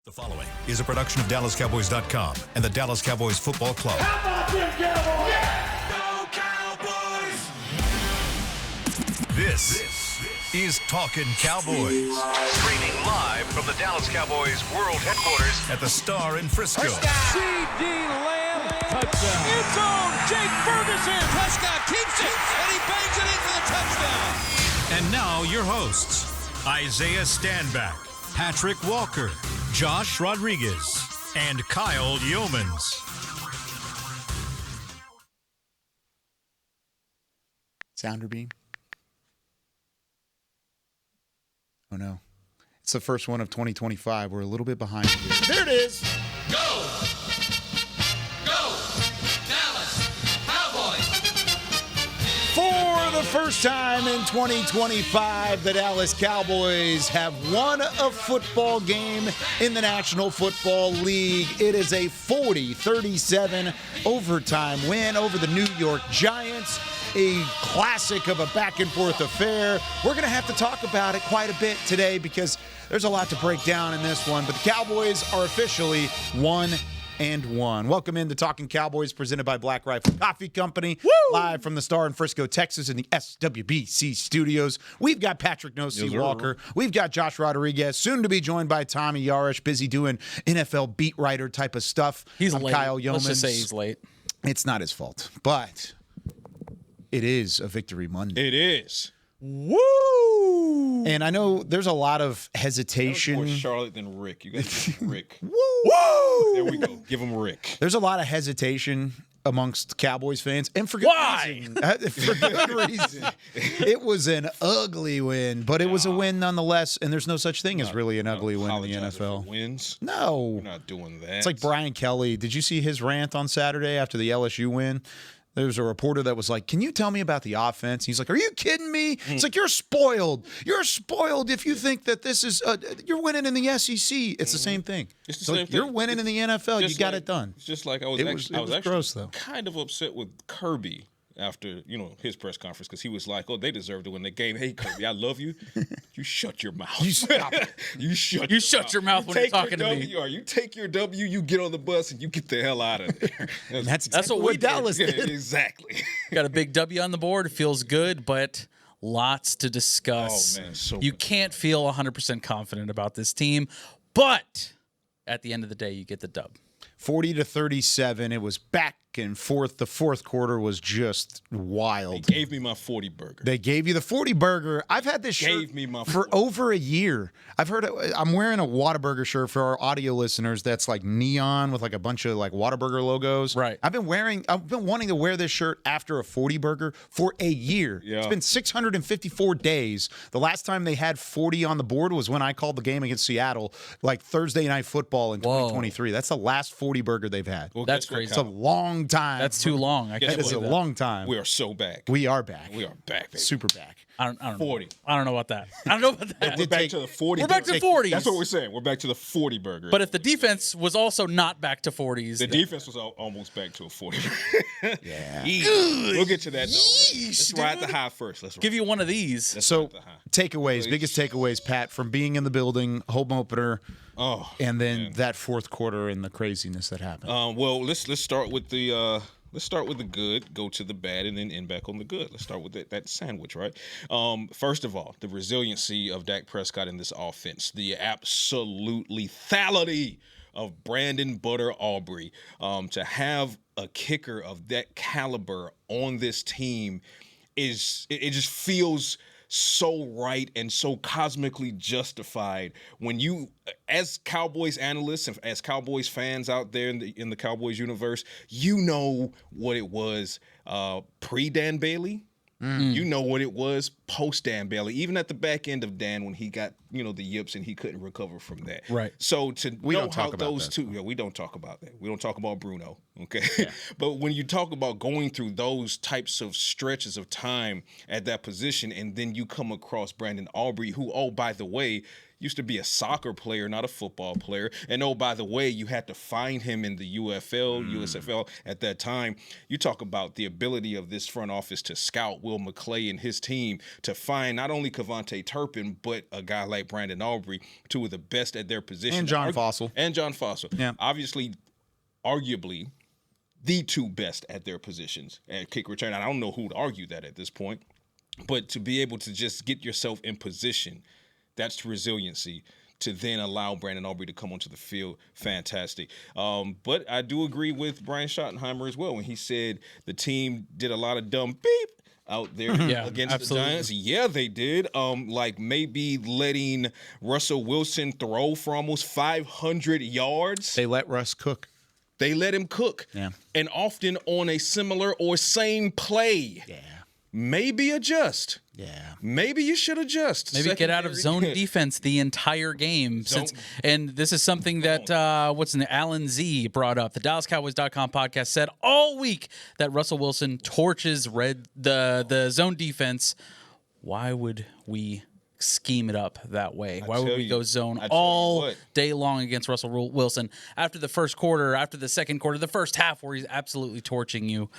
The following is a production of DallasCowboys.com and the Dallas Cowboys Football Club. How about them Cowboys? Yeah! Go Cowboys! This is Talkin' Cowboys. Streaming live from the Dallas Cowboys World Headquarters at the Star in Frisco. C.D. Lamb, touchdown. End zone, Jake Ferguson. Prescott keeps it, and he bangs it in for the touchdown. And now your hosts, Isaiah Standback, Patrik Walker, Josh Rodriguez, and Kyle Youmans. Sounder beam. Oh, no. It's the first one of 2025. We're a little bit behind here. There it is. Go! Go! Dallas Cowboys! For the first time in 2025, the Dallas Cowboys have won a football game in the National Football League. It is a 40-37 overtime win over the New York Giants. A classic of a back-and-forth affair. We're going to have to talk about it quite a bit today because there's a lot to break down in this one. But the Cowboys are officially 1-1. Welcome into Talking Cowboys, presented by Black Rifle Coffee Company. Woo! Live from the Star in Frisco, Texas, in the SWBC studios. We've got Patrik Walker. We've got Josh Rodriguez, soon to be joined by Tommy Yarrish, busy doing NFL beat writer type of stuff. He's I'm late. Kyle Youmans. Let's just say he's late. It's not his fault, but it is a Victory Monday. It is. Woo! And I know there's a lot of hesitation. More Charlotte than Rick. You got to give Rick. Woo! There we go. Give him Rick. There's a lot of hesitation amongst Cowboys fans, and for good reason. For good reason. It was an ugly win, but it was a win nonetheless, and there's no such thing as really an ugly win in the NFL. Wins? No. We're not doing that. It's like Brian Kelly. Did you see his rant on Saturday after the LSU win? There was a reporter that was like, can you tell me about the offense? He's like, are you kidding me? It's like, you're spoiled. You're spoiled if you think that this is you're winning in the SEC. It's the same thing. It's the same thing. You're winning in the NFL. You got it done. It's just like I was actually gross, though. Kind of upset with Kirby after, his press conference, because he was like, oh, they deserve to win the game. Hey, Kirby, I love you. You shut your mouth. You stop it. You shut your mouth when you're talking to me. Or you take your W, you get on the bus, and you get the hell out of there. That's exactly what Dallas did. Yeah, exactly. Got a big W on the board. It feels good, but lots to discuss. Oh, man, so you can't feel 100% confident about this team, but at the end of the day, you get the dub. 40-37. It was back and forth. The fourth quarter was just wild. They gave me my 40 burger. They gave you the 40 burger. I've had this shirt for over a year. I'm wearing a Whataburger shirt for our audio listeners that's like neon with like a bunch of like Whataburger logos. Right. I've been wanting to wear this shirt after a 40 burger for a year. Yeah. It's been 654 days. The last time they had 40 on the board was when I called the game against Seattle, like Thursday Night Football in 2023. That's the last 40 burger they've had. Well, that's crazy. It's a long time. That's too long. That is a long time. We are so back. We are back. We are back, baby. Super back. I don't know. 40. I don't know about that. I don't know about that. We're back to the 40. We're back to 40s. That's what we're saying. We're back to the 40 burger. But if the defense was also not back to 40s. The defense was almost back to a 40. Yeah. We'll get to that, though. Let's ride the high first. Let's give you one of these. So, takeaways, biggest takeaways, Pat, from being in the building, home opener, and then that fourth quarter and the craziness that happened. Well, let's start with the let's start with the good, go to the bad, and then end back on the good. Let's start with that sandwich, right? First of all, the resiliency of Dak Prescott in this offense, the absolute lethality of Brandon Butter Aubrey. To have a kicker of that caliber on this team it just feels so right and so cosmically justified when you, as Cowboys analysts and as Cowboys fans out there in the Cowboys universe, you know what it was pre-Dan Bailey. You know what it was post Dan Bailey, even at the back end of Dan when he got, the yips and he couldn't recover from that. Right. So we don't talk about those that. two, we don't talk about that. We don't talk about Bruno. Okay. Yeah. But when you talk about going through those types of stretches of time at that position, and then you come across Brandon Aubrey, who, oh, by the way, used to be a soccer player, not a football player. And oh, by the way, you had to find him in the USFL at that time. You talk about the ability of this front office to scout Will McClay and his team to find not only Kevontae Turpin, but a guy like Brandon Aubrey, two of the best at their position. And John Fossil. Yeah. Obviously, arguably, the two best at their positions at kick return. I don't know who would argue that at this point. But to be able to just get yourself in position, that's resiliency. To then allow Brandon Aubrey to come onto the field, fantastic. But I do agree with Brian Schottenheimer as well when he said the team did a lot of dumb beep out there against absolutely. the Giants. Yeah, they did. Like maybe letting Russell Wilson throw for almost 500 yards. They let Russ cook. They let him cook. Yeah. And often on a similar or same play. Yeah. Maybe adjust. Yeah. Maybe you should adjust. Maybe get out of zone defense the entire game. And this is something that Alan Z brought up. The DallasCowboys.com podcast said all week that Russell Wilson torches the zone defense. Why would we scheme it up that way? Why would we go zone all day long against Russell Wilson after the first quarter, after the second quarter, the first half where he's absolutely torching you?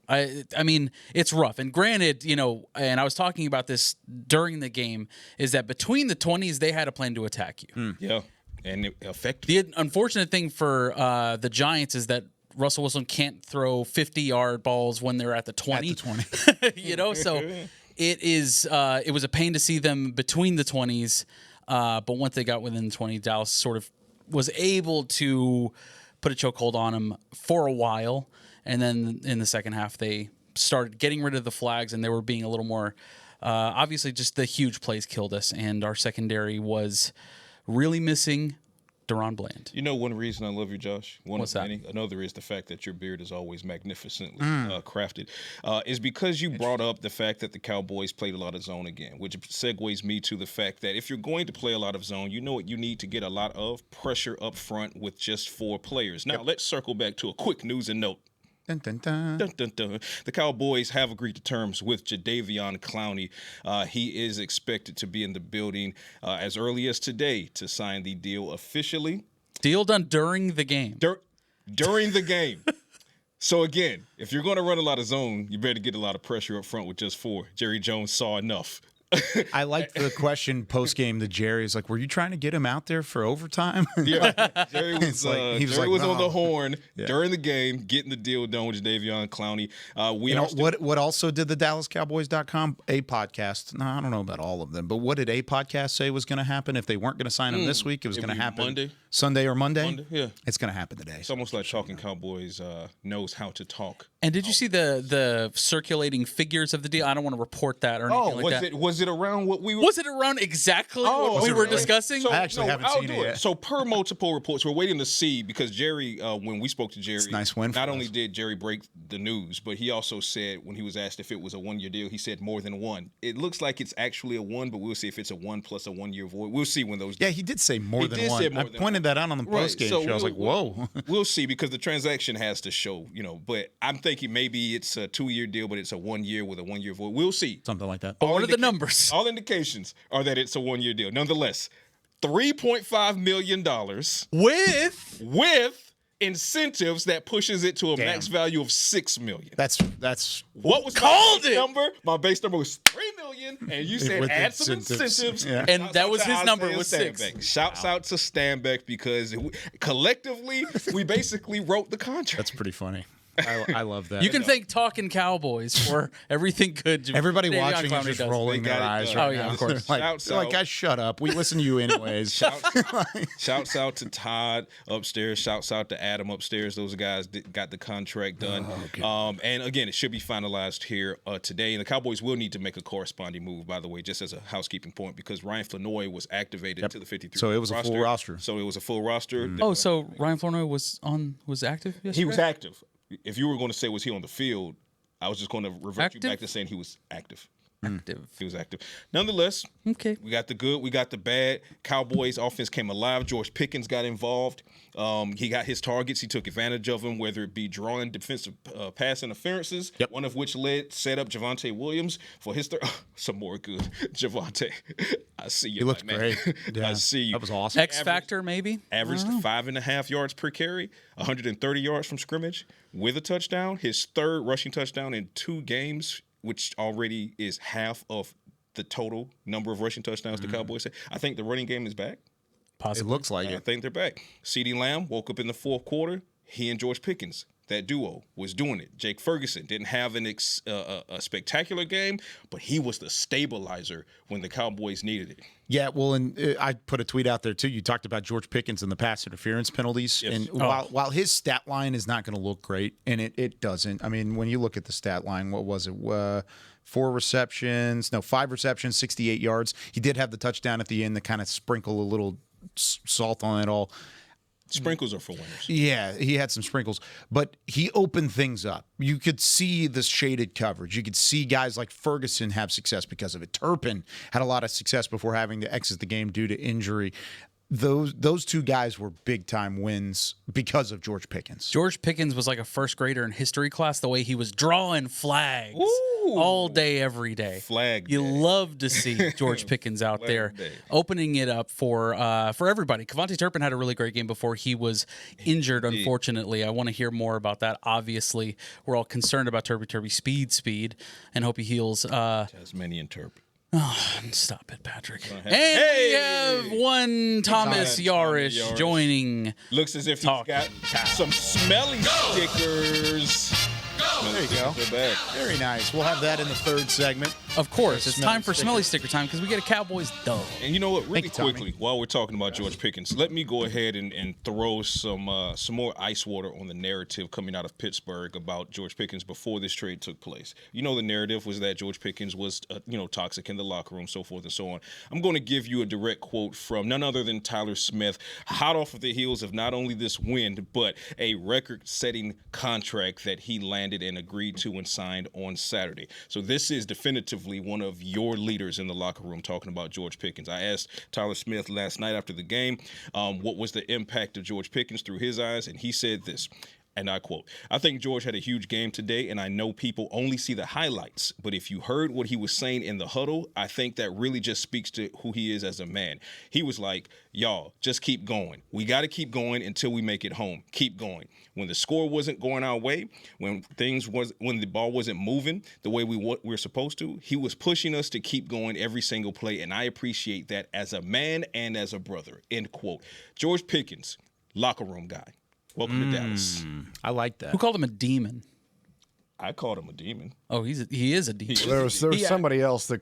I mean, it's rough. And granted, and I was talking about this during the game, is that between the 20s, they had a plan to attack you. Yeah, and it affected. The unfortunate thing for the Giants is that Russell Wilson can't throw 50-yard balls when they're at the 20. At the 20. So it was a pain to see them between the 20s. But once they got within the 20, Dallas sort of was able to put a chokehold on them for a while. And then in the second half, they started getting rid of the flags, and they were being a little more obviously just the huge plays killed us, and our secondary was really missing Deron Bland. You know one reason I love you, Josh? What's that? Another is the fact that your beard is always magnificently crafted. Is because you brought up the fact that the Cowboys played a lot of zone again, which segues me to the fact that if you're going to play a lot of zone, you know what you need to get a lot of pressure up front with just 4 players. Now, let's circle back to a quick news and note. Dun, dun, dun. Dun, dun, dun. The Cowboys have agreed to terms with Javon Clowney. He is expected to be in the building as early as today to sign the deal officially. Deal done during the game. During the game. So, again, if you're going to run a lot of zone, you better get a lot of pressure up front with just 4. Jerry Jones saw enough. I liked the question post game to Jerry. Is like, were you trying to get him out there for overtime? Yeah, Jerry was, Jerry was on the horn Yeah. during the game, getting the deal done with Javon Clowney. What also did the DallasCowboys.com a podcast? No, I don't know about all of them, but what did a podcast say was going to happen if they weren't going to sign him this week? It was going to happen Monday. Sunday or Monday. Yeah, it's going to happen today. it's almost like Talkin Cowboys knows how to talk. And did you see the circulating figures of the deal? I don't want to report that or anything like that. Was it around what we were? Was it around exactly what we were discussing? So, I actually haven't seen it yet. So per multiple reports, we're waiting to see because Jerry, when we spoke to Jerry, It's a nice win for not us. only did Jerry break the news, but he also said when he was asked if it was a 1-year deal, he said more than one. It looks like it's actually a 1, but we'll see if it's a 1 plus a 1-year void. We'll see when those. Yeah, he did say more He than did one. say more I than pointed one. that out on the Right, post game so show. I was like, whoa. We'll see because the transaction has to show, But I'm thinking maybe it's a 2-year deal, but it's a 1 year with a 1-year void. We'll see. Something like that. But what are the numbers? All indications are that it's a 1-year deal. Nonetheless, $3.5 million with incentives that pushes it to a max value of $6 million. That's What was Called my base it! number? My base number was $3 million, and you said With add some incentives. incentives. Yeah. And that was Shouts his out number to was Isaiah 6. Stanback. Shouts out to Stanback because collectively we basically wrote the contract. That's pretty funny. I love that. You can thank Talkin Cowboys for everything good. Everybody Davion watching is Clowney just does. rolling They their got it eyes done. right Oh, yeah, now. of course. They're Shouts like, out. guys, shut up. We listen to you anyways. Shouts out to Todd upstairs. Shouts out to Adam upstairs. Those guys got the contract done. And again, it should be finalized here today. And the Cowboys will need to make a corresponding move, by the way, just as a housekeeping point, because Ryan Flanoy was activated to the 53. So it was a full roster. So it was a full roster. Oh, so Ryan Flournoy was active yesterday? He was active. If you were going to say was he on the field, I was just going to revert Active? you back to saying he was active. Active. He was active. Nonetheless, Okay. we got the good, we got the bad. Cowboys offense came alive. George Pickens got involved. He got his targets. He took advantage of them, whether it be drawing defensive pass interferences, one of which set up Javonte Williams for his some more good. Javonte, I see you. He looked man. great. Yeah, I see you. That was awesome. X factor, maybe? Averaged 5.5 yards per carry, 130 yards from scrimmage with a touchdown. His third rushing touchdown in 2 games, which already is half of the total number of rushing touchdowns the Cowboys had. I think the running game is back. It looks like I it. think they're back. CeeDee Lamb woke up in the fourth quarter. He and George Pickens, that duo, was doing it. Jake Ferguson didn't have a spectacular game, but he was the stabilizer when the Cowboys needed it. Yeah, well, and I put a tweet out there, too. You talked about George Pickens and the pass interference penalties. Yes. And while his stat line is not going to look great, and it doesn't. I mean, when you look at the stat line, what was it? 5 receptions, 68 yards. He did have the touchdown at the end that kind of sprinkle a little salt on it all. Sprinkles are for winners. Yeah, he had some sprinkles, but he opened things up. You could see the shaded coverage. You could see guys like Ferguson have success because of it. Turpin had a lot of success before having to exit the game due to injury. Those 2 guys were big-time wins because of George Pickens. George Pickens was like a first grader in history class, the way he was drawing flags all day, every day. Flag You day. love to see George Pickens out there day. opening it up for everybody. Kevontae Turpin had a really great game before he was injured, unfortunately. I want to hear more about that. Obviously, we're all concerned about Turpy speed, and hope he heals. Tasmanian Turpin. Stop it, Patrick. And we have one Thomas Yarrish joining. Looks as if he's Talkin. got some smelly stickers. There you go. They're back. Very nice. We'll have that in the third segment. Of course, it's Smelly time for sticker. Smelly sticker time because we get a Cowboys dub. And you know what? Really Thank you, Tommy. quickly, while we're talking about George Pickens, let me go ahead and throw some more ice water on the narrative coming out of Pittsburgh about George Pickens before this trade took place. You know, the narrative was that George Pickens was, toxic in the locker room, so forth and so on. I'm going to give you a direct quote from none other than Tyler Smith, hot off of the heels of not only this win, but a record-setting contract that he landed and agreed to and signed on Saturday. So this is definitively one of your leaders in the locker room talking about George Pickens. I asked Tyler Smith last night after the game what was the impact of George Pickens through his eyes, and he said this. And I quote, "I think George had a huge game today, and I know people only see the highlights. But if you heard what he was saying in the huddle, I think that really just speaks to who he is as a man. He was like, y'all, just keep going. We got to keep going until we make it home. Keep going. When the score wasn't going our way, when the ball wasn't moving the way we're supposed to, he was pushing us to keep going every single play, and I appreciate that as a man and as a brother." End quote. George Pickens, locker room guy. Welcome to Dallas. I like that. Who called him a demon? I called him a demon. Oh, he is a demon. There was somebody else that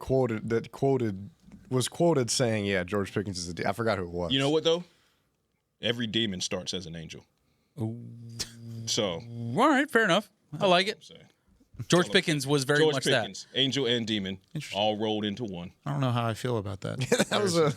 was quoted saying, "Yeah, George Pickens is a demon." I forgot who it was. You know what though? Every demon starts as an angel. So All right, fair enough. I like it. I'm saying. George Pickens was very George much Pickens, angel and demon, all rolled into one. I don't know how I feel about that. That was a.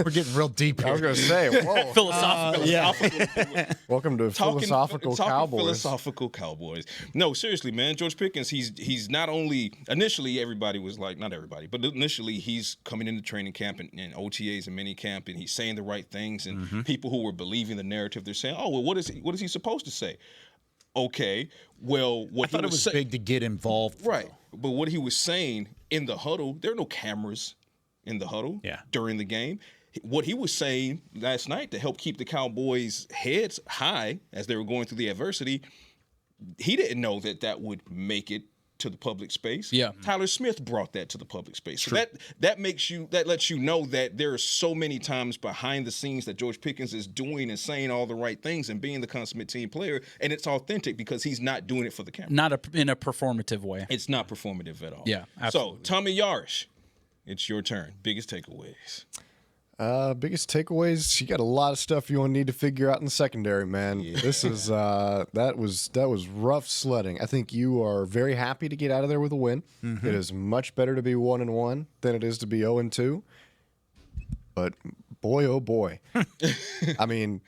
We're getting real deep I was here. going to say, whoa. that. Philosophical. Welcome to Philosophical Cowboys. Philosophical Cowboys. No, seriously, man. George Pickens, he's not only initially everybody was like, not everybody, but initially he's coming into training camp and OTAs and mini camp, and he's saying the right things, and people who were believing the narrative, they're saying, oh well, what is he supposed to say? Okay, well, what I thought he it was saying, big to get involved. right? But what he was saying in the huddle, there are no cameras in the huddle during the game. What he was saying last night to help keep the Cowboys' heads high as they were going through the adversity, he didn't know that would make it to the public space. Yeah. Tyler Smith brought that to the public space. So that lets you know that there are so many times behind the scenes that George Pickens is doing and saying all the right things and being the consummate team player, and it's authentic because he's not doing it for the camera. Not in a performative way. It's not performative at all. Yeah, absolutely. So, Tommy Yarrish, it's your turn. Biggest takeaways. Biggest takeaways. You got a lot of stuff you will need to figure out in the secondary, man. Yeah. This is that was rough sledding. I think you are very happy to get out of there with a win. Mm-hmm. It is much better to be 1-1 than it is to be 0-2. But boy, oh boy, I mean,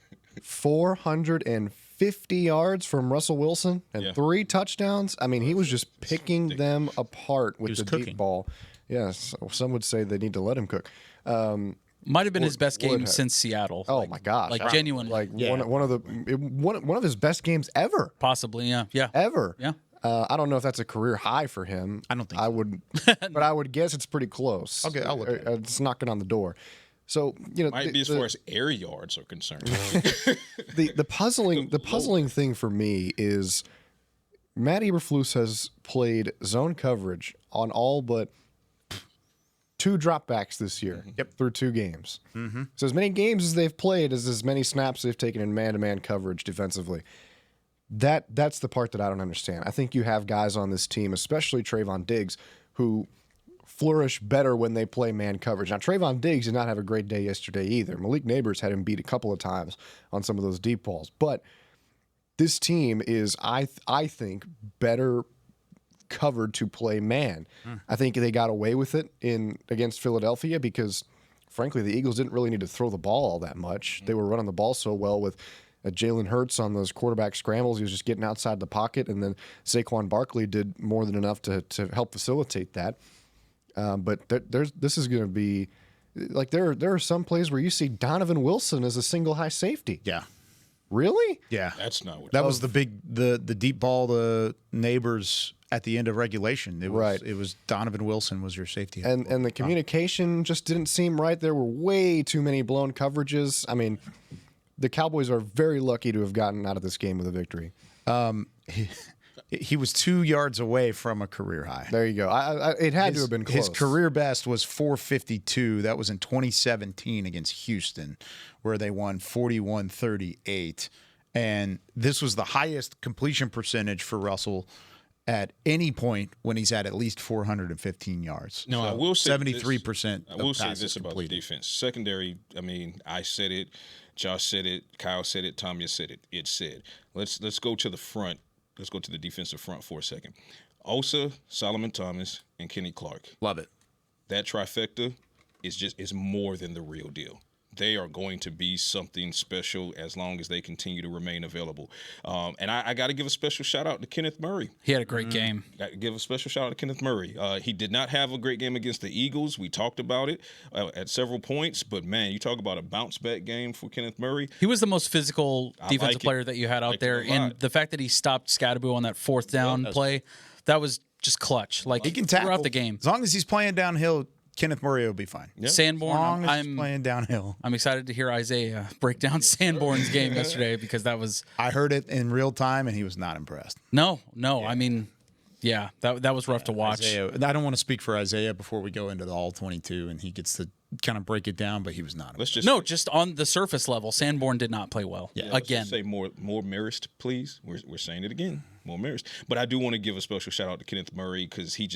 450 50 yards from Russell Wilson and 3 touchdowns. I mean, he was just picking them apart with the deep ball. Yes, some would say they need to let him cook. Might have been his best game since Seattle. Oh my gosh! Like genuinely, like one of his best games ever. Possibly, yeah, ever. Yeah. I don't know if that's a career high for him. I don't think I would, but I would guess it's pretty close. Okay, I'll look at it. It's knocking on the door. So might be as far as air yards are concerned. the puzzling thing for me is Matt Eberflus has played zone coverage on all but 2 dropbacks this year through 2 games. So as many games as they've played as many snaps they've taken in man-to-man coverage defensively. That's the part that I don't understand. I think you have guys on this team, especially Trayvon Diggs, who flourish better when they play man coverage. Now, Trayvon Diggs did not have a great day yesterday either. Malik Neighbors had him beat a couple of times on some of those deep balls. But this team is, I think, better covered to play man. I think they got away with it against Philadelphia because, frankly, the Eagles didn't really need to throw the ball all that much. They were running the ball so well with Jalen Hurts on those quarterback scrambles. He was just getting outside the pocket, and then Saquon Barkley did more than enough to help facilitate that. But this is going to be like there are some plays where you see Donovan Wilson as a single high safety. Yeah. Really? Yeah. That's not what that was the deep ball to Neighbors at the end of regulation. It was Donovan Wilson was your safety. And the communication just didn't seem right. There were way too many blown coverages. I mean, the Cowboys are very lucky to have gotten out of this game with a victory. He was 2 yards away from a career high. There you go. It had to have been close. His career best was 452. That was in 2017 against Houston, where they won 41-38. And this was the highest completion percentage for Russell at any point when he's at least 415 yards. No, I will say 73%. I will say this about the defense. Secondary, I mean, I said it, Josh said it, Kyle said it, Tommy said it. It said. Let's go to the front. Let's go to the defensive front for a second. Osa, Solomon Thomas, and Kenny Clark. Love it. That trifecta is more than the real deal. They are going to be something special as long as they continue to remain available. And I got to give a special shout out to Kenneth Murray. He had a great game. Got to give a special shout out to Kenneth Murray. He did not have a great game against the Eagles. We talked about it at several points. But, man, you talk about a bounce-back game for Kenneth Murray. He was the most physical defensive player that you had out there. And the fact that he stopped Scadaboo on that 4th down play, that was just clutch. Like, he can tackle throughout the game. As long as he's playing downhill, Kenneth Murray will be fine. Yep. Sanborn, I'm playing downhill. I'm excited to hear Isaiah break down Sanborn's game yesterday because that was. I heard it in real time and he was not impressed. No. Yeah. I mean, yeah, that was rough to watch. Isaiah, I don't want to speak for Isaiah before we go into the all 22 and he gets to kind of break it down, but he was not. Just on the surface level, Sanborn did not play well. Yeah, again, let's just say more Marist, please. We're saying it again. More Marist. But I do want to give a special shout out to Kenneth Murray because he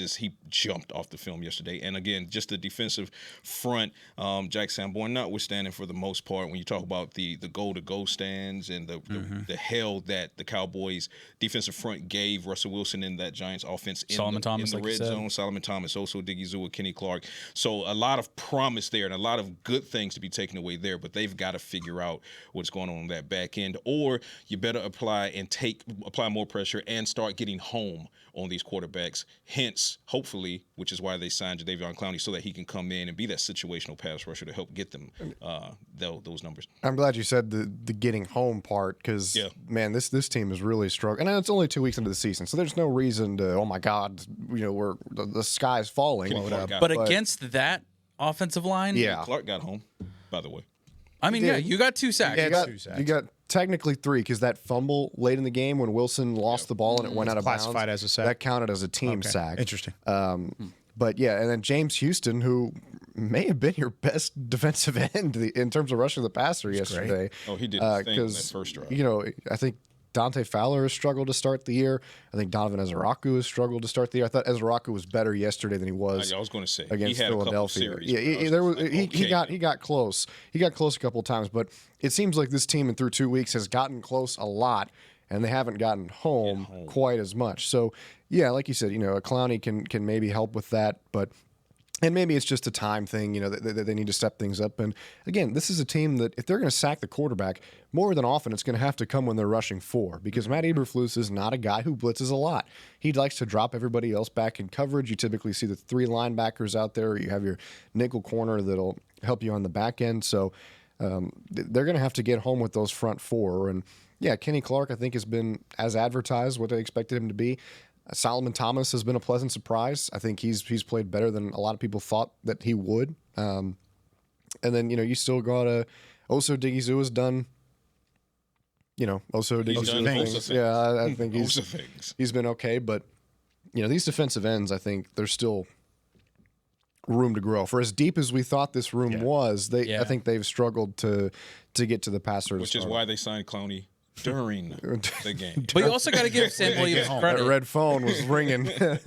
jumped off the film yesterday. And again, just the defensive front, Jack Sanborn notwithstanding for the most part, when you talk about the goal-to-goal stands and the hell that the Cowboys defensive front gave Russell Wilson in that Giants offense in the red zone. Solomon Thomas, also Diggy Zua, Kenny Clark. So a lot of promise there and a lot of good things to be taken away there, but they've got to figure out what's going on that back end, or you better apply more pressure and start getting home on these quarterbacks. Hence, hopefully, which is why they signed Javon Clowney, so that he can come in and be that situational pass rusher to help get them those numbers. I'm glad you said the getting home part because, man, this team is really struggling. And it's only 2 weeks into the season, so there's no reason to, oh, my God, we're the sky's falling. But against that offensive line, Clark got home, by the way. I mean, you got 2 sacks. You got technically 3 because that fumble late in the game when Wilson lost the ball and it went out of bounds. Classified as a sack. That counted as a team sack. Interesting. But yeah, and then James Houston, who may have been your best defensive end in terms of rushing the passer yesterday. Great. Oh, he did his thing on that first drive. I think Dante Fowler has struggled to start the year. I think Donovan Ezeraku has struggled to start the year. I thought Ezeraku was better yesterday than he was. I was going to say against he had Philadelphia. A couple series, he got close. He got close a couple of times, but it seems like this team through 2 weeks has gotten close a lot, and they haven't gotten home quite as much. So yeah, like you said, a Clowney can maybe help with that, but And maybe it's just a time thing, that they need to step things up. And again, this is a team that if they're going to sack the quarterback, more than often it's going to have to come when they're rushing 4, because Matt Eberflus is not a guy who blitzes a lot. He likes to drop everybody else back in coverage. You typically see the 3 linebackers out there. You have your nickel corner that'll help you on the back end. So they're going to have to get home with those front 4. And yeah, Kenny Clark, I think, has been as advertised what they expected him to be. Solomon Thomas has been a pleasant surprise. I think he's played better than a lot of people thought that he would. And then, you still got Oso Digizua has done, Oso Digizua things. Yeah, I think he's been okay. But, these defensive ends, I think there's still room to grow. For as deep as we thought this room was, I think they've struggled to get to the passer. Which is why they signed Clowney during the game. But you also got to give Sam Williams credit. That red phone was ringing.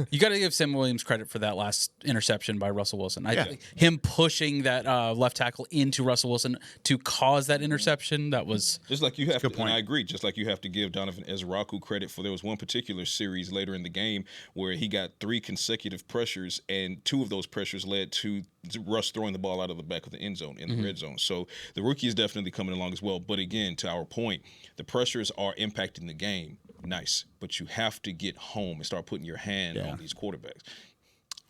You got to give Sam Williams credit for that last interception by Russell Wilson. Him pushing that left tackle into Russell Wilson to cause that interception, that was just like you have to. And I agree. Just like you have to give Donovan Ezraku credit for, there was one particular series later in the game where he got 3 consecutive pressures, and 2 of those pressures led to Russ throwing the ball out of the back of the end zone in the red zone. So the rookie is definitely coming along as well. But again, to our point, the pressures are impacting the game. Nice. But you have to get home and start putting your hand on these quarterbacks.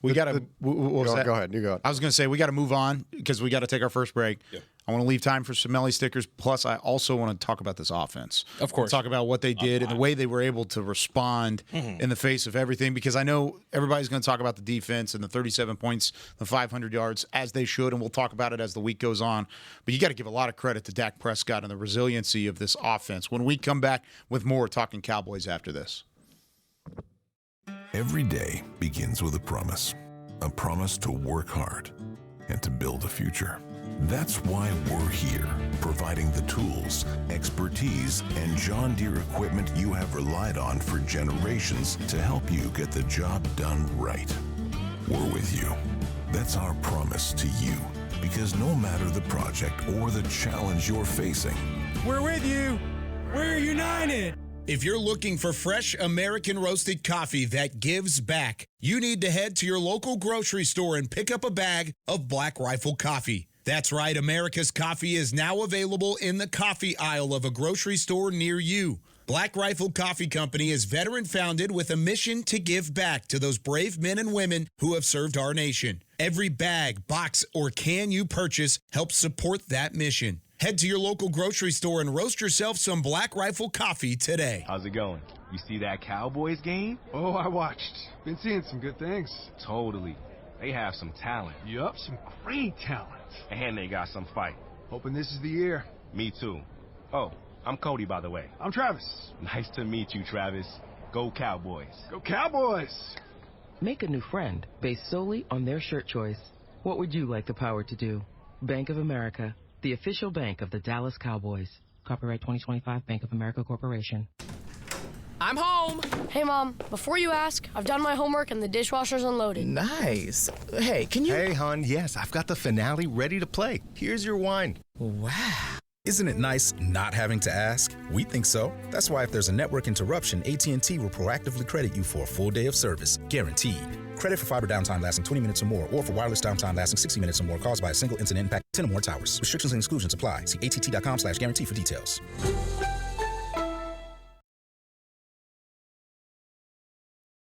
We got to go ahead. You go. I was going to say we got to move on because we got to take our first break. Yeah. I want to leave time for Smelly stickers. Plus, I also want to talk about this offense. Of course. Talk about what they did and the way they were able to respond in the face of everything, because I know everybody's going to talk about the defense and the 37 points, the 500 yards, as they should, and we'll talk about it as the week goes on. But you got to give a lot of credit to Dak Prescott and the resiliency of this offense. When we come back with more Talking Cowboys after this. Every day begins with a promise to work hard and to build a future. That's why we're here, providing the tools, expertise, and John Deere equipment you have relied on for generations to help you get the job done right. We're with you. That's our promise to you, because no matter the project or the challenge you're facing, We're with you. We're united. If you're looking for fresh American roasted coffee that gives back, you need to head to your local grocery store and pick up a bag of Black Rifle coffee. That's right, America's coffee is now available in the coffee aisle of a grocery store near you. Black Rifle Coffee Company is veteran-founded with a mission to give back to those brave men and women who have served our nation. Every bag, box, or can you purchase helps support that mission. Head to your local grocery store and roast yourself some Black Rifle coffee today. How's it going? You see that Cowboys game? Oh, I watched. Been seeing some good things. Totally. They have some talent. Yup, some great talent. And they got some fight. Hoping this is the year. Me too. Oh, I'm Cody, by the way. I'm Travis. Nice to meet you, Travis. Go Cowboys. Go Cowboys! Make a new friend based solely on their shirt choice. What would you like the power to do? Bank of America, the official bank of the Dallas Cowboys. Copyright 2025 Bank of America Corporation. I'm home. Hey, Mom, before you ask, I've done my homework and the dishwasher's unloaded. Nice. Hey, can you... Hey, hon, yes, I've got the finale ready to play. Here's your wine. Wow. Isn't it nice not having to ask? We think so. That's why if there's a network interruption, AT&T will proactively credit you for a full day of service, guaranteed. Credit for fiber downtime lasting 20 minutes or more, or for wireless downtime lasting 60 minutes or more caused by a single incident impact 10 or more towers. Restrictions and exclusions apply. See att.com/guarantee for details.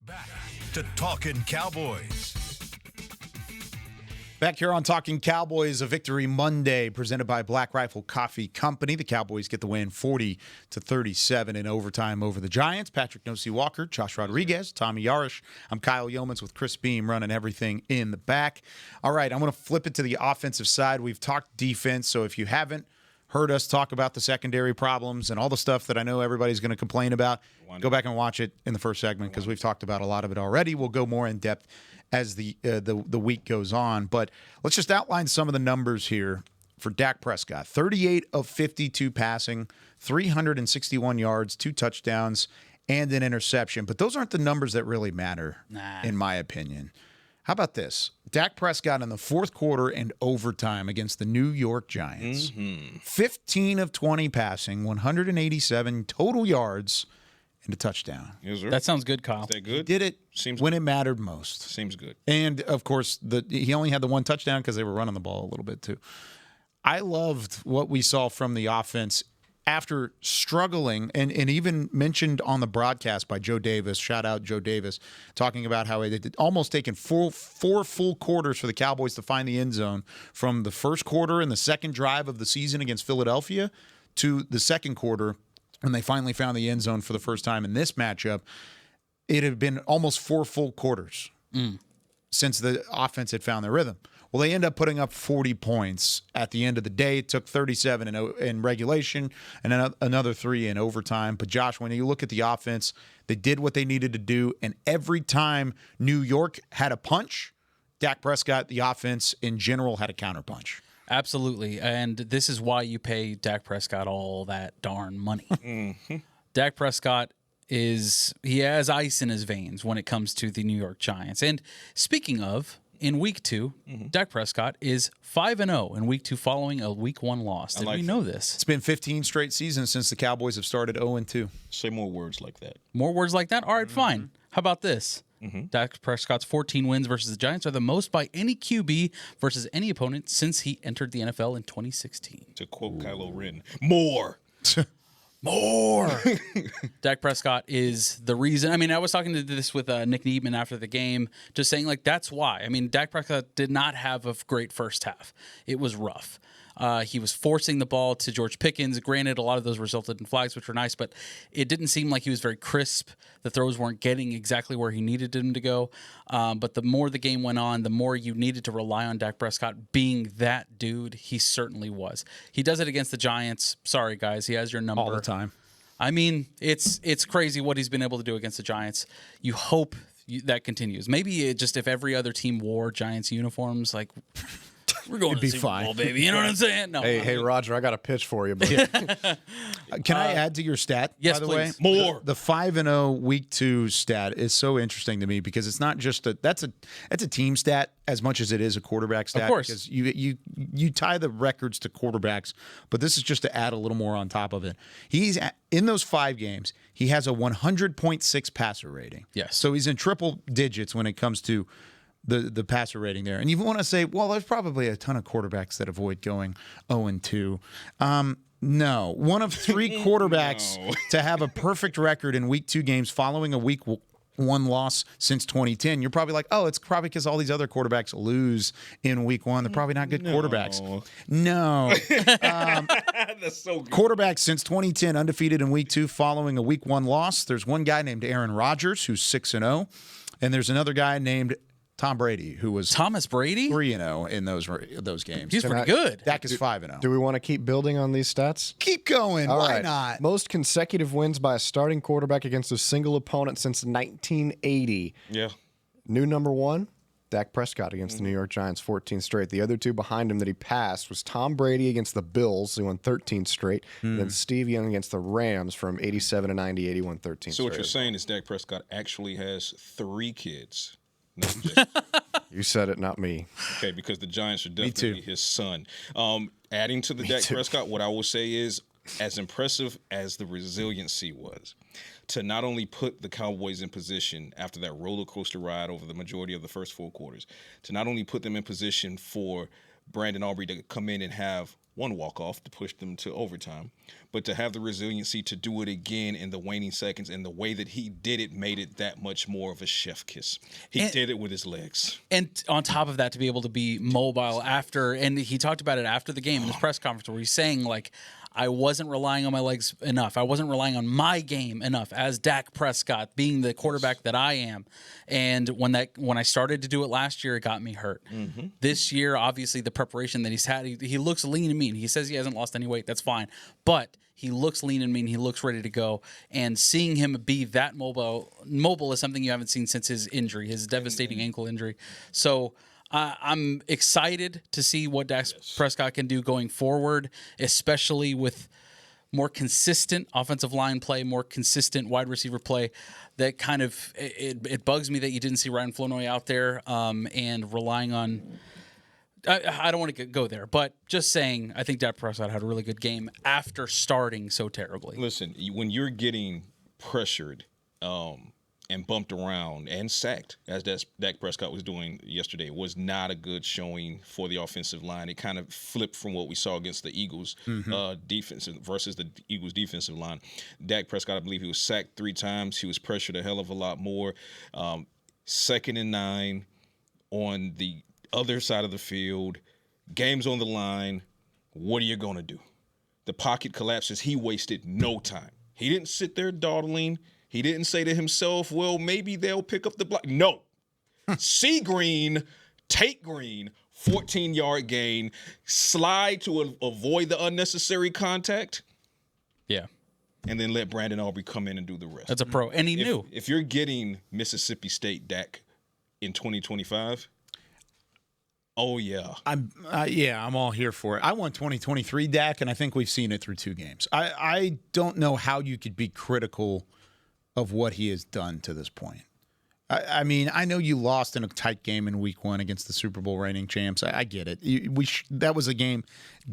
Back to Talkin' Cowboys. Back here on Talking Cowboys, a Victory Monday presented by Black Rifle Coffee Company. The Cowboys get the win 40-37 in overtime over the Giants. Patrik Walker, Josh Rodriguez, Tommy Yarrish. I'm Kyle Youmans with Chris Beam running everything in the back. All right, I'm going to flip it to the offensive side. We've talked defense, so if you haven't heard us talk about the secondary problems and all the stuff that I know everybody's going to complain about, go back and watch it in the first segment because we've talked about a lot of it already. We'll go more in depth as the week goes on. But let's just outline some of the numbers here for Dak Prescott. 38 of 52 passing, 361 yards, 2 touchdowns, and an interception. But those aren't the numbers that really matter, in my opinion. How about this? Dak Prescott in the fourth quarter and overtime against the New York Giants. 15 of 20 passing, 187 total yards, and a touchdown. Yes, sir. That sounds good, Kyle. Is that good? Did it Seems when it mattered most. Seems good. And, of course, he only had the one touchdown because they were running the ball a little bit, too. I loved what we saw from the offense after struggling, and even mentioned on the broadcast by Joe Davis, shout out Joe Davis, talking about how it had almost taken four full quarters for the Cowboys to find the end zone from the first quarter and the second drive of the season against Philadelphia to the second quarter when they finally found the end zone for the first time in this matchup. It had been almost 4 full quarters since the offense had found their rhythm. Well, they end up putting up 40 points at the end of the day. It took 37 in regulation and another 3 in overtime. But, Josh, when you look at the offense, they did what they needed to do. And every time New York had a punch, Dak Prescott, the offense in general, had a counterpunch. Absolutely. And this is why you pay Dak Prescott all that darn money. Dak Prescott he has ice in his veins when it comes to the New York Giants. And speaking of, in Week 2, Dak Prescott is 5-0 in Week 2 following a Week 1 loss. Did we know this? It's been 15 straight seasons since the Cowboys have started 0-2. Say more words like that. More words like that? All right, fine. How about this? Dak Prescott's 14 wins versus the Giants are the most by any QB versus any opponent since he entered the NFL in 2016. To quote Kylo Ren, more. More. Dak Prescott is the reason. I mean, I was talking to this with Nick Needman after the game, just saying, like, that's why. I mean, Dak Prescott did not have a great first half. It was rough. He was forcing the ball to George Pickens. Granted, a lot of those resulted in flags, which were nice, but it didn't seem like he was very crisp. The throws weren't getting exactly where he needed them to go. But the more the game went on, the more you needed to rely on Dak Prescott being that dude. He certainly was. He does it against the Giants. Sorry, guys. He has your number. All the time. I mean, it's crazy what he's been able to do against the Giants. You hope that continues. Maybe if every other team wore Giants uniforms, like... We're going to the Super Bowl, baby. You know what I'm saying? No. Hey, Roger, I got a pitch for you. Buddy. Can I add to your stat, yes, by the please. way? More. The 5-0 Week 2 stat is so interesting to me because it's not just that's a team stat as much as it is a quarterback stat. Of course. Because you tie the records to quarterbacks, but this is just to add a little more on top of it. He's in those 5 games, he has a 100.6 passer rating. Yes. So he's in triple digits when it comes to the passer rating there. And you want to say, well, there's probably a ton of quarterbacks that avoid going 0-2. No. One of 3 quarterbacks to have a perfect record in Week 2 games following a Week 1 loss since 2010. You're probably like, oh, it's probably because all these other quarterbacks lose in Week 1. They're probably not good quarterbacks. No. That's so good. Quarterbacks since 2010 undefeated in Week 2 following a Week 1 loss. There's one guy named Aaron Rodgers who's 6-0. And there's another guy named Tom Brady, who was Thomas Brady 3-0 in those games. He's pretty good. Dak is 5-0. Do we want to keep building on these stats? Keep going. All Why right. not? Most consecutive wins by a starting quarterback against a single opponent since 1980. Yeah. New number 1, Dak Prescott against the New York Giants, 14 straight. The other 2 behind him that he passed was Tom Brady against the Bills, he won 13 straight. And then Steve Young against the Rams from 87 to 98, he won 13 So straight. what you're saying is Dak Prescott actually has 3 kids. You said it, not me. Okay, because the Giants are definitely his son. Adding to the Dak Prescott, what I will say is, as impressive as the resiliency was, to not only put the Cowboys in position after that roller coaster ride over the majority of the first 4 quarters, to not only put them in position for Brandon Aubrey to come in and have one walk-off to push them to overtime, but to have the resiliency to do it again in the waning seconds, and the way that he did it made it that much more of a chef kiss. He did it with his legs. And on top of that, to be able to be mobile after, and he talked about it after the game in his press conference where he's saying, like, I wasn't relying on my legs enough. I wasn't relying on my game enough as Dak Prescott, being the quarterback that I am. And when I started to do it last year, it got me hurt. This year, obviously, the preparation that he's had, he looks lean and mean. He says he hasn't lost any weight. That's fine. But he looks lean and mean. He looks ready to go. And seeing him be that mobile is something you haven't seen since his injury, his devastating ankle injury. So I'm excited to see what Dak Prescott can do going forward, especially with more consistent offensive line play, more consistent wide receiver play. That kind of it bugs me that you didn't see Ryan Flournoy out there and relying on. I don't want to go there, but just saying, I think Dak Prescott had a really good game after starting so terribly. Listen, when you're getting pressured and bumped around and sacked, as Dak Prescott was doing yesterday, was not a good showing for the offensive line. It kind of flipped from what we saw against the Eagles defense versus the Eagles defensive line. Dak Prescott, I believe he was sacked 3 times. He was pressured a hell of a lot more. 2nd and 9 on the other side of the field. Game's on the line. What are you going to do? The pocket collapses. He wasted no time. He didn't sit there dawdling. He didn't say to himself, well, maybe they'll pick up the block. No. See green, take green, 14-yard gain, slide to avoid the unnecessary contact. Yeah. And then let Brandon Aubrey come in and do the rest. That's a pro. And he knew. If you're getting Mississippi State Dak in 2025, oh, yeah. I'm all here for it. I want 2023 Dak, and I think we've seen it through 2 games. I don't know how you could be critical of what he has done to this point. I mean, I know you lost in a tight game in week 1 against the Super Bowl reigning champs. I get it. That was a game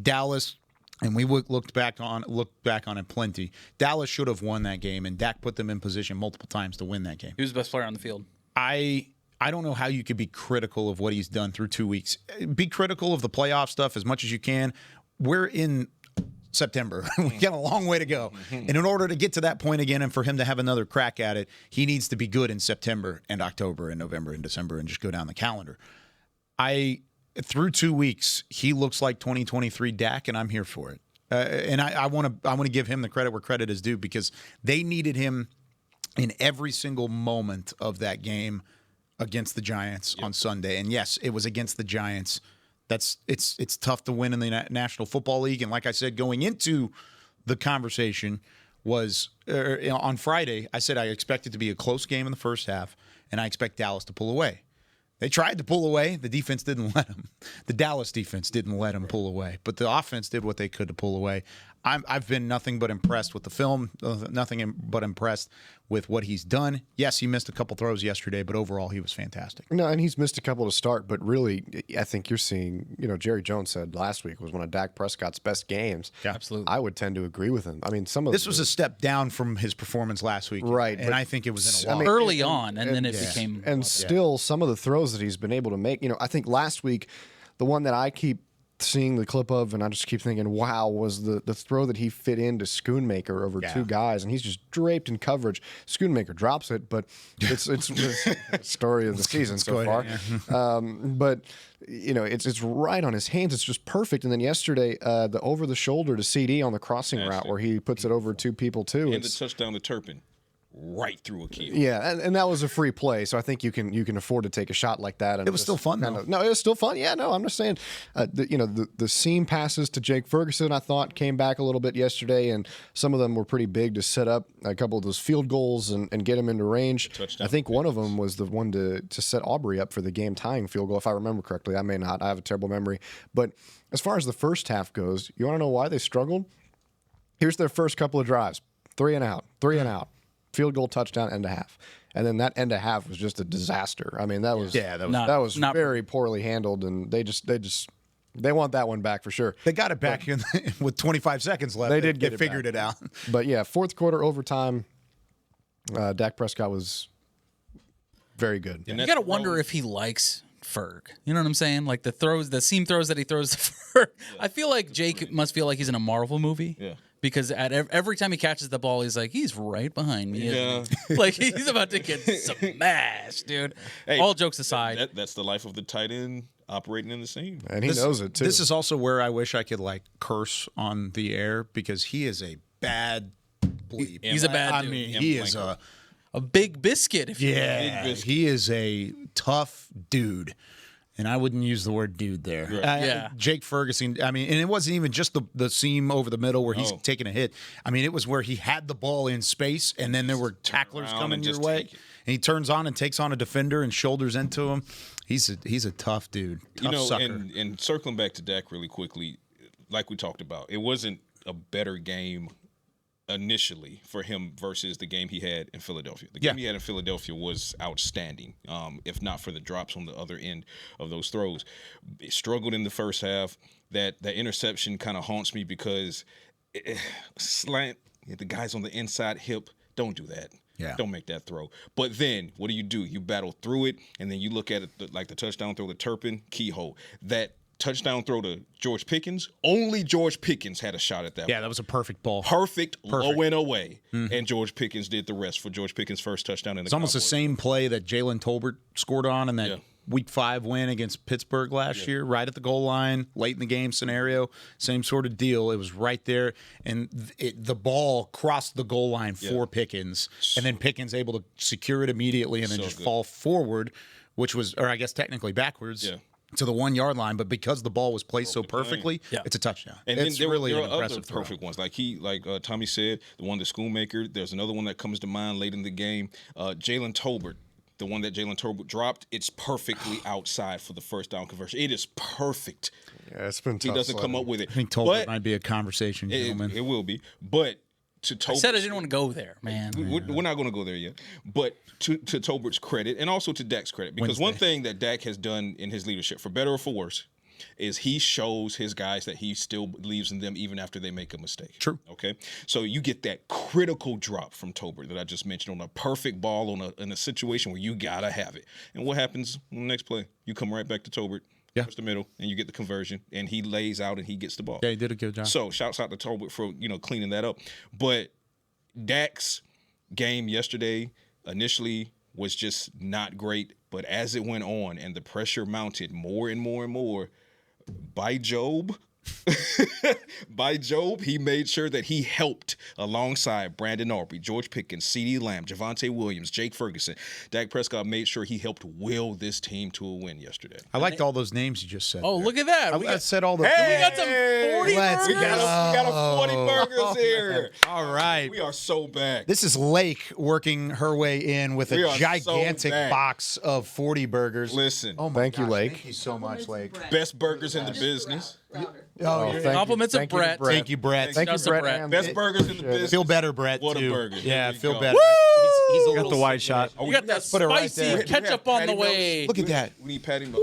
Dallas, and we looked back on it plenty. Dallas should have won that game, and Dak put them in position multiple times to win that game. He was the best player on the field. I don't know how you could be critical of what he's done through 2 weeks. Be critical of the playoff stuff as much as you can. We're in September. We got a long way to go. And in order to get to that point again and for him to have another crack at it, he needs to be good in September and October and November and December and just go down the calendar. Through 2 weeks, he looks like 2023 Dak, and I'm here for it. And I want to give him the credit where credit is due, because they needed him in every single moment of that game against the Giants on Sunday. And yes, it was against the Giants. It's tough to win in the National Football League. And like I said, going into the conversation was on Friday, I said I expect it to be a close game in the first half, and I expect Dallas to pull away. They tried to pull away. The defense didn't let them. The Dallas defense didn't let them pull away. But the offense did what they could to pull away. I've been nothing but impressed with the film, nothing but impressed with what he's done. Yes, he missed a couple throws yesterday, but overall he was fantastic. No, and he's missed a couple to start, but really, I think you're seeing, Jerry Jones said last week was one of Dak Prescott's best games. Yeah, absolutely. I would tend to agree with him. I mean, this was a step down from his performance last week. Right. And I think it was in a lot. Early on, and then it became. And still, some of the throws that he's been able to make, I think last week, the one that I keep seeing the clip of, and I just keep thinking, wow, was the throw that he fit into Schoonmaker over 2 guys, and he's just draped in coverage. Schoonmaker drops it, but it's the story of the season so far. Yeah. But it's right on his hands. It's just perfect. And then yesterday, the over the shoulder to CD on the crossing route where he puts it over 2 people too. And the touchdown to Turpin. Right through a keel. Yeah, and that was a free play, so I think you can afford to take a shot like that. And it was still fun, though. No, it was still fun. Yeah, no, I'm just saying, the seam passes to Jake Ferguson, I thought, came back a little bit yesterday, and some of them were pretty big to set up a couple of those field goals and get him into range. I think one of them was the one to set Aubrey up for the game-tying field goal, if I remember correctly. I may not. I have a terrible memory. But as far as the first half goes, you want to know why they struggled? Here's their first couple of drives. 3 and out. Field goal, touchdown, end of half. And then that end of half was just a disaster. I mean, that was not very poorly handled, and they want that one back for sure. They got it back with 25 seconds left. They did figured it out. But yeah, fourth quarter overtime, Dak Prescott was very good. You got to wonder if he likes Ferg. You know what I'm saying? Like the seam throws that he throws to Ferg. Yeah. I feel like Jake must feel like he's in a Marvel movie. Yeah. Because every time he catches the ball, he's like, he's right behind me. Yeah. Like, he's about to get smashed, dude. Hey, all jokes aside. That's the life of the tight end operating in the seam. And he knows it, too. This is also where I wish I could, curse on the air, because he is a bad bleep. He's a bad dude. I mean, he is a big biscuit, if you will. Yeah, he is a tough dude. And I wouldn't use the word dude there. Right. Jake Ferguson, I mean, and it wasn't even just the seam over the middle where he's taking a hit. I mean, it was where he had the ball in space, and then there were tacklers coming your way. And he turns on and takes on a defender and shoulders into him. He's a tough dude. Tough sucker. And circling back to Dak really quickly, like we talked about, it wasn't a better game initially for him versus the game he had in Philadelphia. The game he had in Philadelphia was outstanding, if not for the drops on the other end of those throws. It struggled in the first half. That interception kind of haunts me because the guy's on the inside hip, Don't do that. Yeah. Don't make that throw. But then what do? You battle through it, and then you look at it like the touchdown throw to Turpin, keyhole. That touchdown throw to George Pickens, only George Pickens had a shot at that. Yeah, that was a perfect ball. Perfect. Low and away. And George Pickens did the rest for George Pickens' first touchdown in the It's almost the same play that Jalen Tolbert scored on in that Week 5 win against Pittsburgh last year, right at the goal line, late in the game scenario. Same sort of deal. It was right there, and the ball crossed the goal line for Pickens, and then Pickens able to secure it immediately and then just fall forward, which was, or I guess technically backwards. To the 1 yard line, but because the ball was placed so perfectly, it's a touchdown. And it's then really there an are impressive other perfect ones, like Tommy said, the one, the Schoonmaker. There's another one that comes to mind late in the game. Jalen Tolbert, the one that Jalen Tolbert dropped, it's perfectly outside for the first down conversion. It is perfect. Yeah, it's been tough. He doesn't come up with it. I think Tolbert might be a conversation, gentlemen. It will be, but. To Tolbert's, I said I didn't want to go there, man. We're not going to go there yet. But to Tolbert's credit, and also to Dak's credit, because one thing that Dak has done in his leadership, for better or for worse, is he shows his guys that he still believes in them even after they make a mistake. True. Okay? So you get that critical drop from Tolbert that I just mentioned on a perfect ball in a situation where you got to have it. And what happens on the next play? You come right back to Tolbert. Towards the middle, and you get the conversion, and he lays out and he gets the ball. Yeah, he did a good job. So shouts out to Tolbert for cleaning that up. But Dak's game yesterday initially was just not great, but as it went on and the pressure mounted more and more and more, by Job, he made sure that he helped alongside Brandon Aubrey, George Pickens, CeeDee Lamb, Javonte Williams, Jake Ferguson. Dak Prescott made sure he helped will this team to a win yesterday. I liked all those names you just said. Oh, look at that. I said all the. We got some 40 burgers. We got a 40 burgers here. All right. We are so back. This is Lake working her way in with a gigantic box of 40 burgers. Listen. Oh, thank you, Lake. Thank you so much, Lake. Best burgers in the business. Compliments of Brett. Thank you, Brett. Thank you, Brett. Best burgers in the business. Feel better, Brett. What too. a burger. Yeah, feel go. better. He's a little the wide shot. You got that Put it right spicy there. ketchup on the way. Look at that. We need patty milk.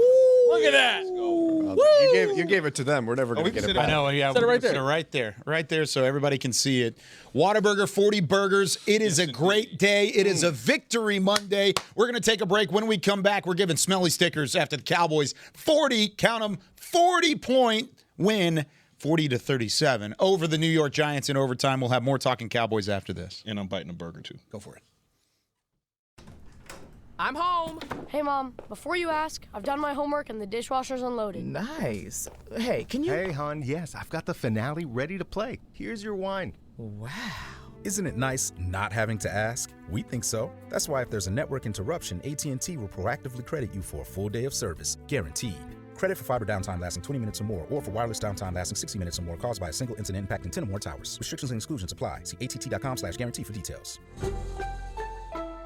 Look at that. You gave it to them. We're never going to get it back. I know. Yeah, Set it right there. Right there, so everybody can see it. Whataburger, 40 burgers. It is a great day. It is a Victory Monday. We're going to take a break. When we come back, we're giving Smelly stickers after the Cowboys 40-point win, 40-37 over the New York Giants in overtime. We'll have more Talking Cowboys after this. And I'm biting a burger too. Go for it. I'm home. Hey, Mom, before you ask, I've done my homework and the dishwasher's unloaded. Nice. Hey, can you... Hey, hon, yes, I've got the finale ready to play. Here's your wine. Wow. Isn't it nice not having to ask? We think so. That's why if there's a network interruption, AT&T will proactively credit you for a full day of service, guaranteed. Credit for fiber downtime lasting 20 minutes or more, or for wireless downtime lasting 60 minutes or more caused by a single incident impacting 10 or more towers. Restrictions and exclusions apply. See att.com/guarantee for details.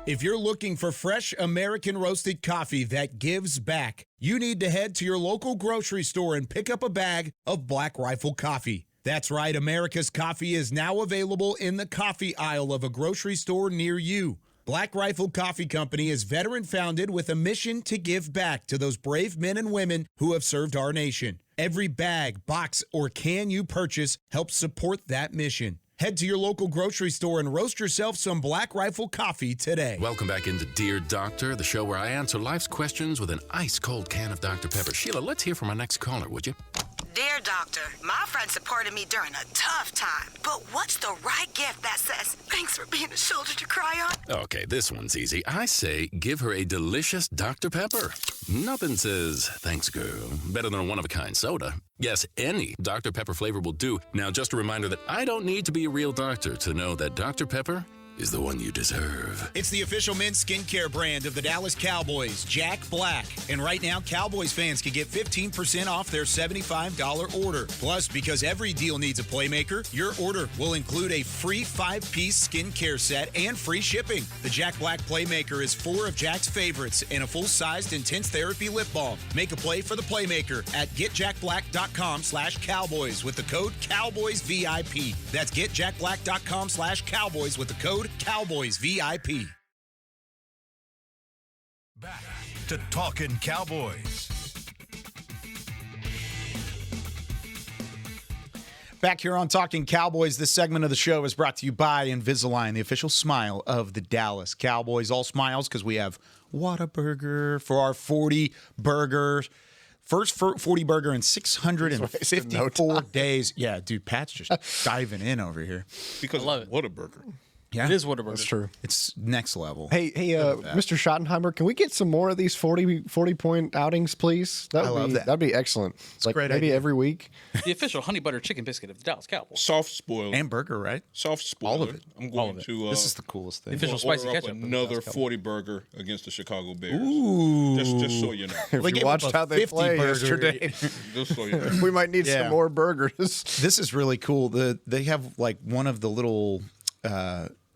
If you're looking for fresh American roasted coffee that gives back, you need to head to your local grocery store and pick up a bag of Black Rifle coffee. That's right, America's coffee is now available in the coffee aisle of a grocery store near you. Black Rifle Coffee Company is veteran-founded with a mission to give back to those brave men and women who have served our nation. Every bag, box, or can you purchase helps support that mission. Head to your local grocery store and roast yourself some Black Rifle coffee today. Welcome back into Dear Doctor, the show where I answer life's questions with an ice-cold can of Dr. Pepper. Sheila, let's hear from our next caller, would you? Dear Doctor, my friend supported me during a tough time, but what's the right gift that says, thanks for being a shoulder to cry on? Okay, this one's easy. I say give her a delicious Dr. Pepper. Nothing says, thanks, girl, better than a one-of-a-kind soda. Yes, any Dr. Pepper flavor will do. Now, just a reminder that I don't need to be a real doctor to know that Dr. Pepper is the one you deserve. It's the official men's skincare brand of the Dallas Cowboys, Jack Black. And right now, Cowboys fans can get 15% off their $75 order. Plus, because every deal needs a playmaker, your order will include a free 5-piece skincare set and free shipping. The Jack Black Playmaker is 4 of Jack's favorites and a full-sized intense therapy lip balm. Make a play for the Playmaker at getjackblack.com/Cowboys with the code CowboysVIP. That's getjackblack.com/Cowboys with the code Cowboys VIP. Back to Talkin' Cowboys. Back here on Talking Cowboys, this segment of the show is brought to you by Invisalign, the official smile of the Dallas Cowboys. All smiles because we have Whataburger for our 40 burgers. First 40 burger in 654 days. Yeah, dude, Pat's just diving in over here. Because I love it. Whataburger. Yeah, it is Whataburger. That's true. It's next level. Hey, Mr. Schottenheimer, can we get some more of these 40-point outings, please? I love that. That'd be excellent. It's a great maybe idea. every week. The official honey butter chicken biscuit of the Dallas Cowboys. Soft spoiled. And burger, right? Soft spoiled. All of it. I'm going to. This is the coolest thing. The official order spicy up ketchup. another 40 burger against the Chicago Bears. Ooh. Just so you know. If you watched how they play yesterday, Just so you know. we might need some more burgers. This is really cool. They have like one of the little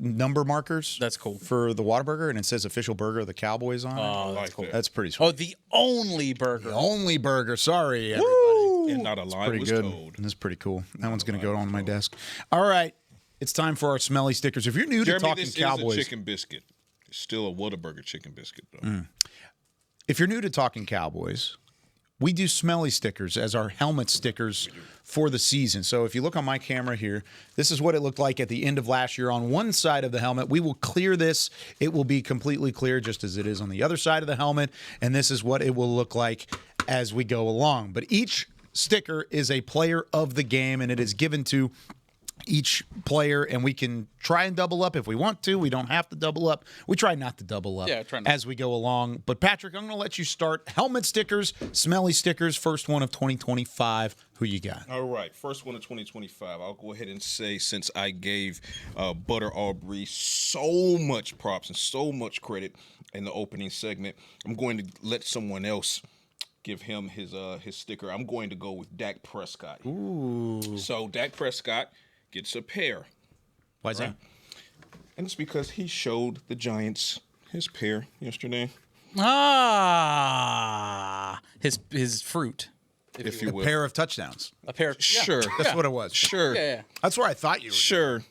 number markers. That's cool. For the Whataburger, and it says official burger of the Cowboys on it. Oh, that's cool. That's pretty sweet. Oh, the only burger. The only burger. Sorry, everybody. And not a lie was told. This is pretty cool. That one's going to go on my desk. All right. It's time for our Smelly stickers. If you're new to Talking this Cowboys. is a chicken biscuit. It's still a Whataburger chicken biscuit, though. If you're new to Talking Cowboys, we do Smelly stickers as our helmet stickers for the season. So if you look on my camera here, this is what it looked like at the end of last year on one side of the helmet. We will clear this. It will be completely clear just as it is on the other side of the helmet. And this is what it will look like as we go along. But each sticker is a player of the game, and it is given to each player, and we can try and double up if we want to. We don't have to double up. We try not to double up as we go along. But Patrick, I'm going to let you start. Helmet stickers, Smelly stickers, first one of 2025. Who you got? All right, first one of 2025. I'll go ahead and say, since I gave Butter Aubrey so much props and so much credit in the opening segment, I'm going to let someone else give him his sticker. I'm going to go with Dak Prescott. Ooh. So Dak Prescott gets a pair. Why is that? And it's because he showed the Giants his pair yesterday. His fruit, if you will. A pair of touchdowns. A pair of Sure. That's what it was. Sure. Yeah. That's where I thought you were. Sure.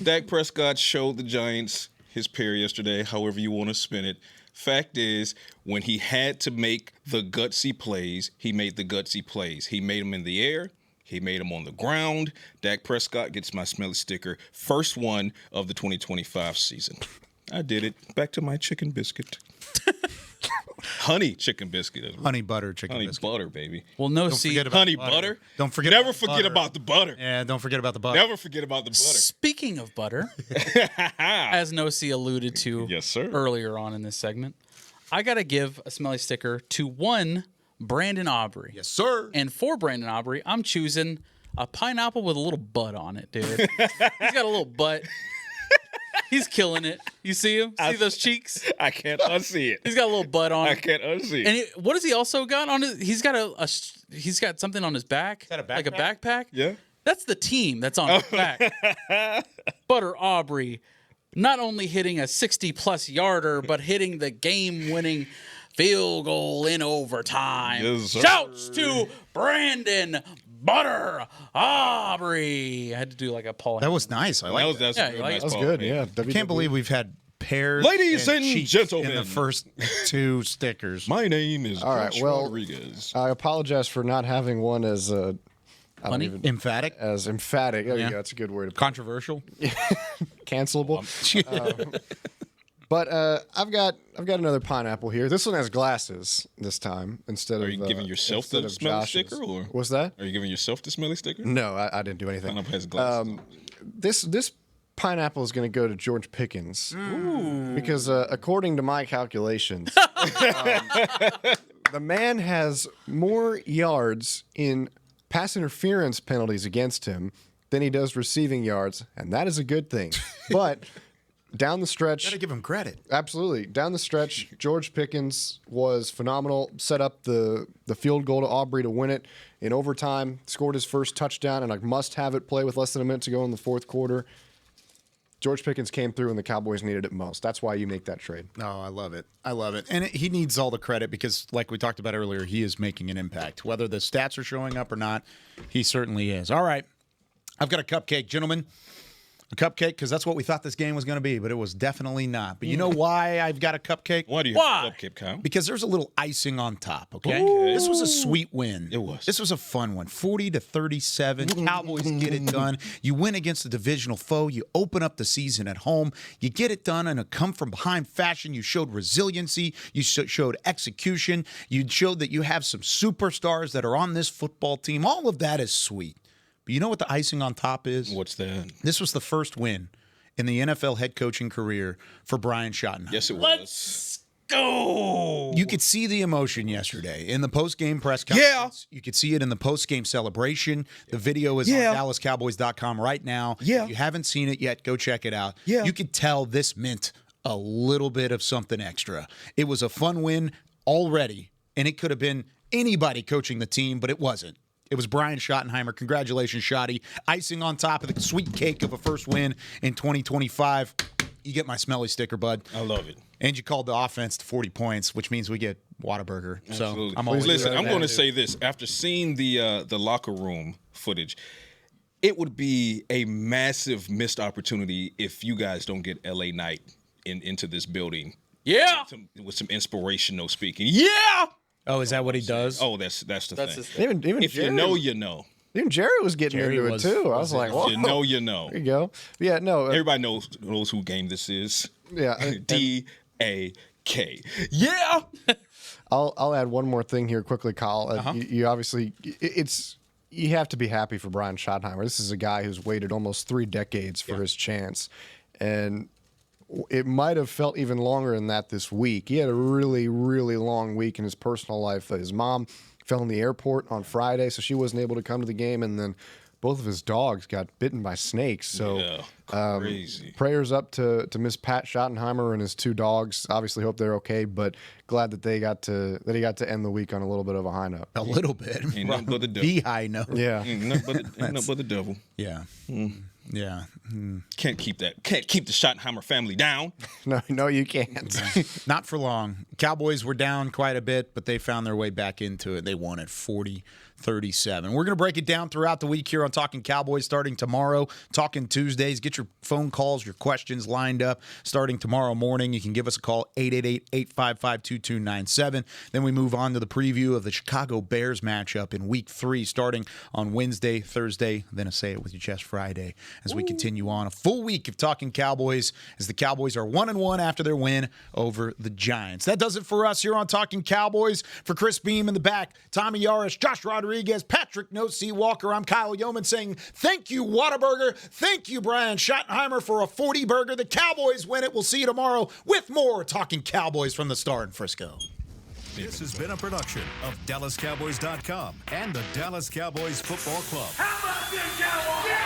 Dak Prescott showed the Giants his pair yesterday, however you want to spin it. Fact is, when he had to make the gutsy plays, he made the gutsy plays. He made them in the air. He made them on the ground. Dak Prescott gets my Smelly sticker. First one of the 2025 season. I did it. Back to my chicken biscuit. Honey chicken biscuit. As well. Honey butter chicken Honey biscuit. butter, baby. Well, no, see, honey butter. Don't forget. Never about forget butter. about the butter. Yeah, don't forget about the butter. Never forget about the butter. Speaking of butter, as Nosy alluded to Yes, sir. earlier on in this segment, I got to give a Smelly sticker to one Brandon Aubrey. Yes, sir. And for Brandon Aubrey, I'm choosing a pineapple with a little butt on it, dude. He's got a little butt. He's killing it. You see him? See those cheeks? I can't unsee it. He's got a little butt on it. I can't unsee it. And what has he also got on his? He's got he's got something on his back. Is that a like a backpack? Yeah. That's the team that's on his back. Butter Aubrey, not only hitting a 60-plus yarder, but hitting the game-winning field goal in overtime. Yes, sir. Shouts to Brandon Butter Aubrey. I had to do like a Paul. That was nice. I like that. That's you like it? That's good. Yeah. I can't believe we've had pairs, Ladies and cheeks gentlemen. in the first two stickers. My name is All right. Josh Well, Rodriguez. I apologize for not having one as Funny? Emphatic, as emphatic. There Yeah. you go. That's a good word. controversial. Cancelable. But I've got another pineapple here. This one has glasses this time instead of. Are you giving yourself the smelly sticker, or what's that? Are you giving yourself the smelly sticker? No, I didn't do anything. Pineapple has glasses. This pineapple is going to go to George Pickens because according to my calculations, the man has more yards in pass interference penalties against him than he does receiving yards, and that is a good thing. But down the stretch, Gotta give him credit. absolutely down the stretch, George Pickens was phenomenal. Set up the field goal to Aubrey to win it in overtime. Scored his first touchdown and a must-have-it play with less than a minute to go in the fourth quarter. George Pickens came through and the Cowboys needed it most. That's why you make that trade. Oh, I love it. I love it. And he needs all the credit because, like we talked about earlier, he is making an impact. Whether the stats are showing up or not, he certainly is. All right. I've got a cupcake, gentlemen. A cupcake, because that's what we thought this game was going to be, but it was definitely not. But you know why I've got a cupcake? Why do you have a cupcake, Kyle? Because there's a little icing on top, okay? Okay. This was a sweet win. It was. This was a fun one. 40-37. Cowboys get it done. You win against a divisional foe. You open up the season at home. You get it done in a come-from-behind fashion. You showed resiliency. You showed execution. You showed that you have some superstars that are on this football team. All of that is sweet. But you know what the icing on top is? What's that? This was the first win in the NFL head coaching career for Brian Schottenheimer. Yes, it was. Let's go. You could see the emotion yesterday in the post-game press conference. You could see it in the post-game celebration. The video is on DallasCowboys.com right now. Yeah. If you haven't seen it yet, go check it out. Yeah. You could tell this meant a little bit of something extra. It was a fun win already, and it could have been anybody coaching the team, but it wasn't. It was Brian Schottenheimer. Congratulations, Shotty. Icing on top of the sweet cake of a first win in 2025. You get my Smelly sticker, bud. I love it. And you called the offense to 40 points, which means we get Whataburger. Absolutely. So I'm always Listen, I'm going to say this. After seeing the locker room footage, it would be a massive missed opportunity if you guys don't get LA Knight into this building. Yeah. With some inspirational speaking. Yeah. Oh, is that what he does? Oh, that's the thing. his thing. Even if Jerry, you know, you know. Even Jerry was getting into it too. I was like, If "Whoa." you know, you know. There you go. Yeah, no. Everybody knows who game this is. Yeah. D-A-K. Yeah. I'll add one more thing here quickly, Kyle. You obviously you have to be happy for Brian Schottenheimer. This is a guy who's waited almost 3 decades for his chance, and it might have felt even longer than that this week. He had a really, really long week in his personal life. His mom fell in the airport on Friday, so she wasn't able to come to the game, and then both of his dogs got bitten by snakes. So crazy. Prayers up to Miss Pat Schottenheimer and his 2 dogs. Obviously hope they're okay, but glad that he got to end the week on a little bit of a high note. A little bit. Ain't nothing but the devil. The high note. Yeah. Ain't nothing but the devil. Yeah. Yeah. Can't keep the Schottenheimer family down. No, you can't. Not for long. Cowboys were down quite a bit, but they found their way back into it. They won at 40-37. We're going to break it down throughout the week here on Talking Cowboys starting tomorrow. Talking Tuesdays. Get your phone calls, your questions lined up starting tomorrow morning. You can give us a call, 888-855-2297. Then we move on to the preview of the Chicago Bears matchup in Week 3 starting on Wednesday, Thursday, then a Say It With Your Chest Friday as we continue on a full week of Talking Cowboys as the Cowboys are 1-1 after their win over the Giants. That does it for us here on Talking Cowboys. For Chris Beam in the back, Tommy Yarrish, Josh Rodriguez, Patrik No C. Walker, I'm Kyle Youmans saying thank you, Whataburger. Thank you, Brian Schottenheimer, for a 40 burger. The Cowboys win it. We'll see you tomorrow with more Talking Cowboys from the Star in Frisco. This has been a production of DallasCowboys.com and the Dallas Cowboys Football Club. How about this, Cowboys?